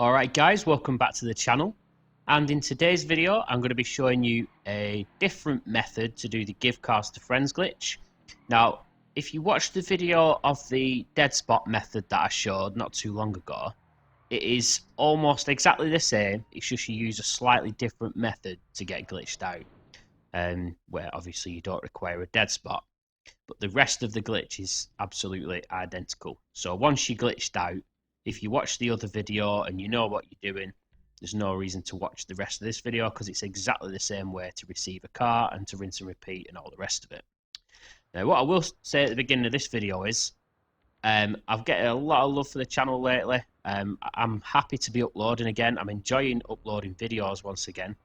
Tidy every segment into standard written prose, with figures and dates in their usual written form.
Alright guys, welcome back to the channel, and in today's video I'm going to be showing you a different method to do the give cards to friends glitch. Now if you watched the video of the dead spot method that I showed not too long ago, it is almost exactly the same, it's just you use a slightly different method to get glitched out, where obviously you don't require a dead spot, but the rest of the glitch is absolutely identical. So once you glitched out, if you watch the other video and you know what you're doing, there's no reason to watch the rest of this video because it's exactly the same way to receive a car and to rinse and repeat and all the rest of it. Now, what I will say at the beginning of this video is I've getting a lot of love for the channel lately. I'm happy to be uploading again. I'm enjoying uploading videos once again.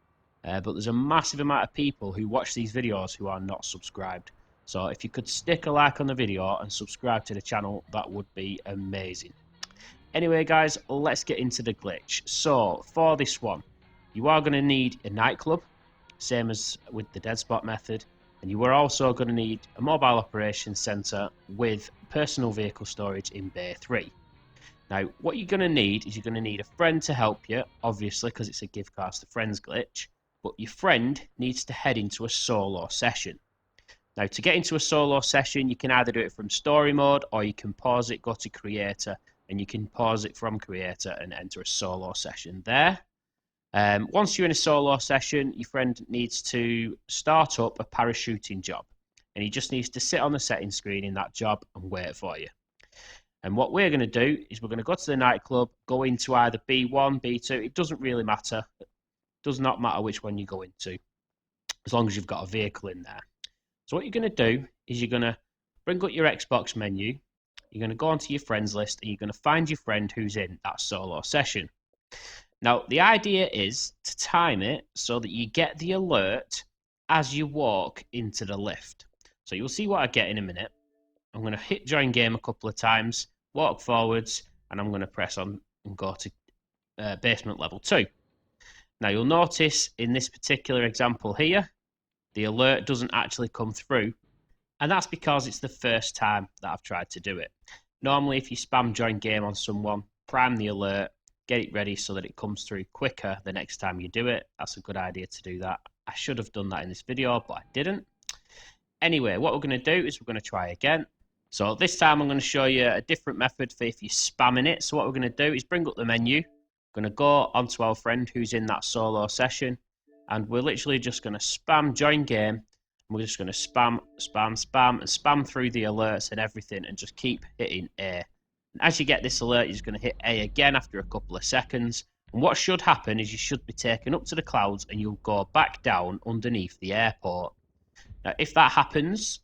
But there's a massive amount of people who watch these videos who are not subscribed. So if you could stick a like on the video and subscribe to the channel, that would be amazing. Anyway guys, let's get into the glitch. So for this one, you are going to need a nightclub, same as with the dead spot method, and you are also going to need a mobile operations center with personal vehicle storage in bay 3. Now what you're going to need is you're going to need a friend to help you, obviously because it's a give cards to friends glitch, but your friend needs to head into a solo session. Now to get into a solo session, you can either do it from story mode or you can pause it, go to creator, and you can pause it from creator and enter a solo session there. Once you're in a solo session, your friend needs to start up a parachuting job, and he just needs to sit on the settings screen in that job and wait for you. And what we're going to do is we're going to go to the nightclub, go into either B1, B2, it doesn't really matter. It does not matter which one you go into, as long as you've got a vehicle in there. So what you're going to do is you're going to bring up your Xbox menu, you're going to go onto your friends list, and you're going to find your friend who's in that solo session. Now, the idea is to time it so that you get the alert as you walk into the lift. So you'll see what I get in a minute. I'm going to hit join game a couple of times, walk forwards, and I'm going to press on and go to basement level 2. Now, you'll notice in this particular example here, the alert doesn't actually come through, and that's because it's the first time that I've tried to do it. Normally, if you spam join game on someone, prime the alert, get it ready so that it comes through quicker the next time you do it. That's a good idea to do that. I should have done that in this video, but I didn't. Anyway, what we're going to do is we're going to try again. So this time I'm going to show you a different method for if you're spamming it. So what we're going to do is bring up the menu. We're going to go onto our friend who's in that solo session, and we're literally just going to spam join game. We're just going to spam, and spam through the alerts and everything and just keep hitting A. And as you get this alert, you're just going to hit A again after a couple of seconds. And what should happen is you should be taken up to the clouds and you'll go back down underneath the airport. Now, if that happens,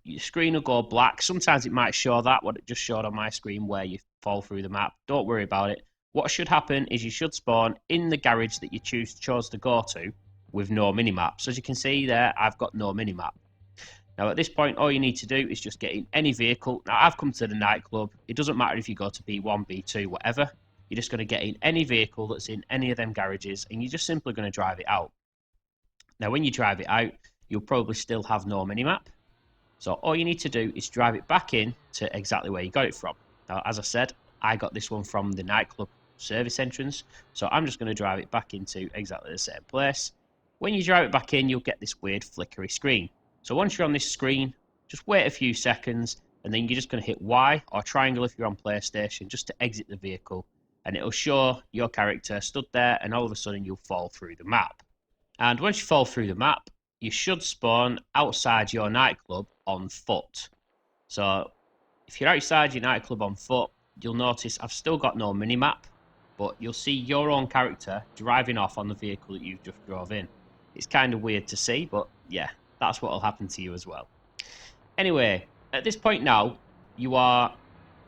your screen will go black. Sometimes it might show that, what it just showed on my screen, where you fall through the map. Don't worry about it. What should happen is you should spawn in the garage that you chose to go to, with no minimap. So as you can see there, I've got no minimap. Now at this point, all you need to do is just get in any vehicle. Now I've come to the nightclub. It doesn't matter if you go to B1, B2, whatever. You're just going to get in any vehicle that's in any of them garages, and you're just simply going to drive it out. Now when you drive it out, you'll probably still have no minimap. So all you need to do is drive it back in to exactly where you got it from. Now as I said, I got this one from the nightclub service entrance. So I'm just going to drive it back into exactly the same place. When you drive it back in, you'll get this weird flickery screen. So once you're on this screen, just wait a few seconds, and then you're just going to hit Y or triangle if you're on PlayStation just to exit the vehicle, and it'll show your character stood there, and all of a sudden you'll fall through the map. And once you fall through the map, you should spawn outside your nightclub on foot. So if you're outside your nightclub on foot, you'll notice I've still got no minimap, but you'll see your own character driving off on the vehicle that you've just drove in. It's kind of weird to see, but yeah, that's what will happen to you as well. Anyway, at this point now, you are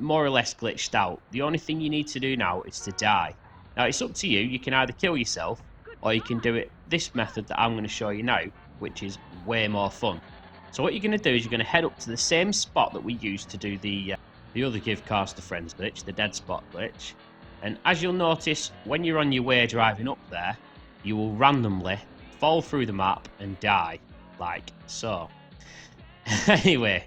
more or less glitched out. The only thing you need to do now is to die. Now, it's up to you. You can either kill yourself, or you can do it this method that I'm going to show you now, which is way more fun. So what you're going to do is you're going to head up to the same spot that we used to do the other give cards to friends glitch, the dead spot glitch. And as you'll notice, when you're on your way driving up there, you will randomly fall through the map and die, like so. Anyway,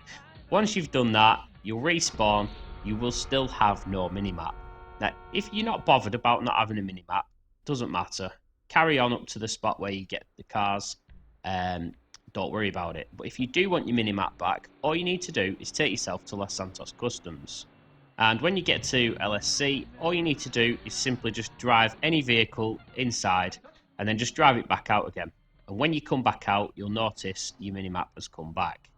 once you've done that, you'll respawn. You will still have no minimap. Now, if you're not bothered about not having a minimap, doesn't matter. Carry on up to the spot where you get the cars. Don't worry about it. But if you do want your minimap back, all you need to do is take yourself to Los Santos Customs. And when you get to LSC, all you need to do is simply just drive any vehicle inside and then just drive it back out again. And when you come back out, you'll notice your minimap has come back.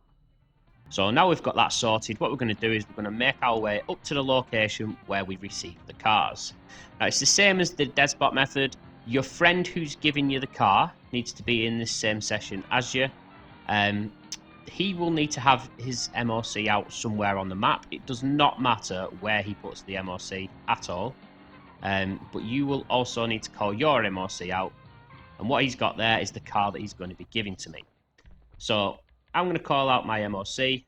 So now we've got that sorted, what we're going to do is we're going to make our way up to the location where we received the cars. Now it's the same as the dead spot method. Your friend who's giving you the car needs to be in this same session as you. He will need to have his MOC out somewhere on the map. It does not matter where he puts the MOC at all. But you will also need to call your MOC out. And what he's got there is the car that he's going to be giving to me. So I'm going to call out my MOC.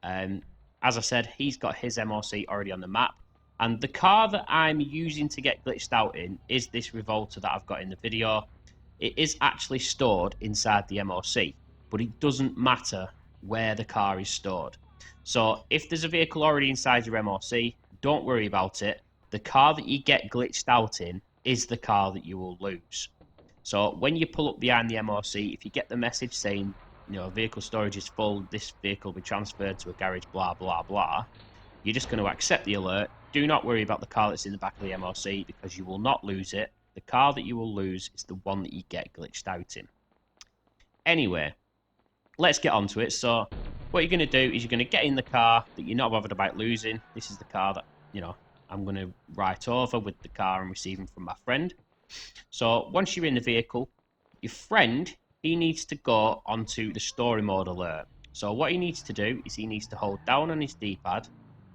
As I said, he's got his MOC already on the map. And the car that I'm using to get glitched out in is this Revolta that I've got in the video. It is actually stored inside the MOC, but it doesn't matter where the car is stored. So if there's a vehicle already inside your MOC, don't worry about it. The car that you get glitched out in is the car that you will lose. So when you pull up behind the MOC, if you get the message saying, vehicle storage is full, this vehicle will be transferred to a garage, blah, blah, blah, you're just going to accept the alert. Do not worry about the car that's in the back of the MOC because you will not lose it. The car that you will lose is the one that you get glitched out in. Anyway, let's get on to it. So what you're going to do is you're going to get in the car that you're not bothered about losing. This is the car that, I'm going to write over with the car I'm receiving from my friend. So once you're in the vehicle, your friend, he needs to go onto the story mode alert. So what he needs to do is he needs to hold down on his D-pad.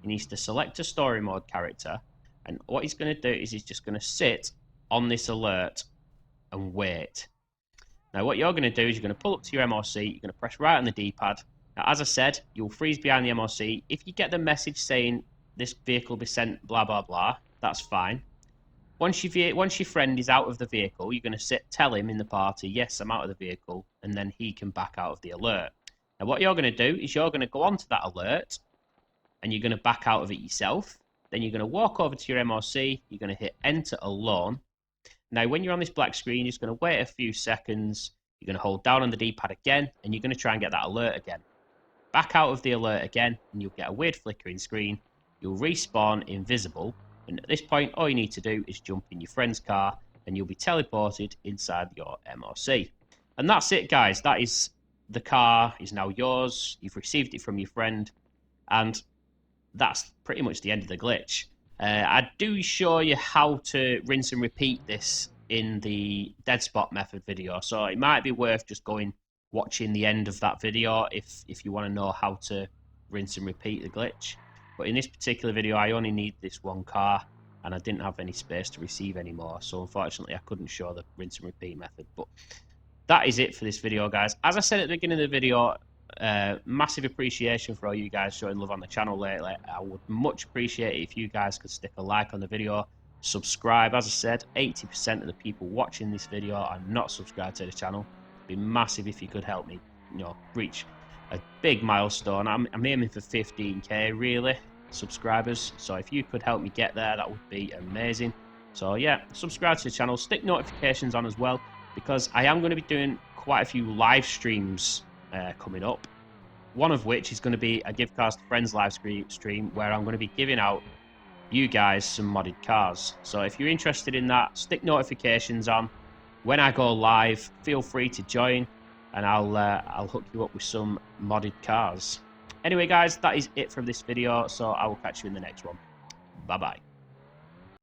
He needs to select a story mode character. And what he's going to do is he's just going to sit on this alert and wait. Now what you're going to do is you're going to pull up to your MOC. You're going to press right on the D-pad. Now as I said, you'll freeze behind the MOC. If you get the message saying this vehicle will be sent blah, blah, blah, that's fine. Once your friend is out of the vehicle, you're going to tell him in the party, yes, I'm out of the vehicle, and then he can back out of the alert. Now, what you're going to do is you're going to go onto that alert, and you're going to back out of it yourself. Then you're going to walk over to your MOC, you're going to hit Enter Alone. Now, when you're on this black screen, you're just going to wait a few seconds, you're going to hold down on the D-pad again, and you're going to try and get that alert again. Back out of the alert again, and you'll get a weird flickering screen. You'll respawn invisible. And at this point, all you need to do is jump in your friend's car and you'll be teleported inside your MOC. And that's it, guys. That is the car is now yours. You've received it from your friend. And that's pretty much the end of the glitch. I do show you how to rinse and repeat this in the dead spot method video. So it might be worth just watching the end of that video if you want to know how to rinse and repeat the glitch. But in this particular video, I only need this one car, and I didn't have any space to receive anymore. So unfortunately, I couldn't show the rinse and repeat method. But that is it for this video, guys. As I said at the beginning of the video, massive appreciation for all you guys showing love on the channel lately. I would much appreciate it if you guys could stick a like on the video, subscribe. As I said, 80% of the people watching this video are not subscribed to the channel. It'd be massive if you could help me, reach a big milestone. I'm aiming for 15k really subscribers, so if you could help me get there, that would be amazing. So yeah, subscribe to the channel, stick notifications on as well, because I am going to be doing quite a few live streams coming up, one of which is going to be a Givecast Friends live stream where I'm going to be giving out you guys some modded cars. So if you're interested in that, stick notifications on. When I go live, feel free to join, and I'll hook you up with some modded cars. Anyway, guys, that is it from this video, so I will catch you in the next one. Bye-bye.